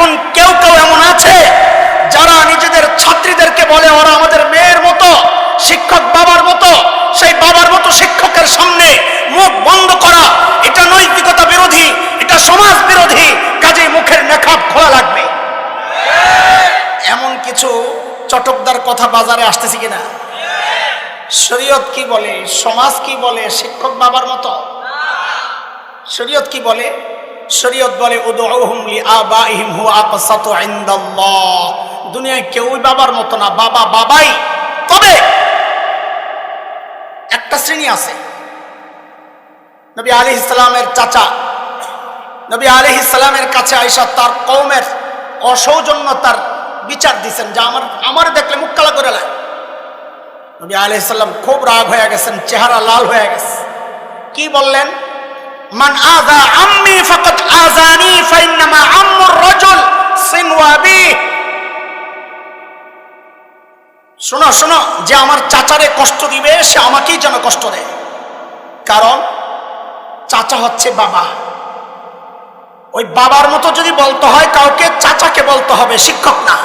এখন কেউ কেউ এমন আছে যারা নিজেদের ছাত্রীদেরকে বলে ওরা আমাদের মেয়ের মতো, শিক্ষক বাবার মতো। সেই বাবার মতো শিক্ষকের সামনে মুখ বন্ধ করা এটা নৈতিকতা বিরোধী, এটা সমাজ বিরোধী। কাজে মুখের নেকাব খোলা লাগবে। এমন কিছু চটকদার কথা বাজারে আসতেছে কিনা? শরীয়ত কি বলে, সমাজ কি বলে? শিক্ষক বাবার মতো। শরীয়ত কি বলে? শরীয়ত বলে উদউহুম লিআবাইহিম হুয়া আকসাতু ইনদাল্লাহ। দুনিয়ায় কেউই বাবার মতো না, বাবা বাবাই। তবে একটা শ্রেণী আছে, নবী আলাইহিস সালামের চাচা নবী আলাইহিস সালামের কাছে আয়েশা তার কওমের অসৌজন্যতার বিচার দিয়েছেন, যা আমার দেখলে মুখ কালা করে লাগে। নবী আলাইহিস সালাম খুব রাগ হয়ে গেছেন, চেহারা লাল হয়ে গেছে। কি বললেন? মান আযা আম্মি ফাকাদ আযানি ফাইন্নামা আম্মুর রাজুল সিনওয়াবি। শোনো শোনো, যে আমার চাচারে কষ্ট দিবে সে আমাকেই যেন কষ্ট দেয়, কারণ চাচা হচ্ছে বাবা। ওই বাবার মতো যদি বলতে হয় কাউকে, চাচাকে বলতে হবে, শিক্ষক না।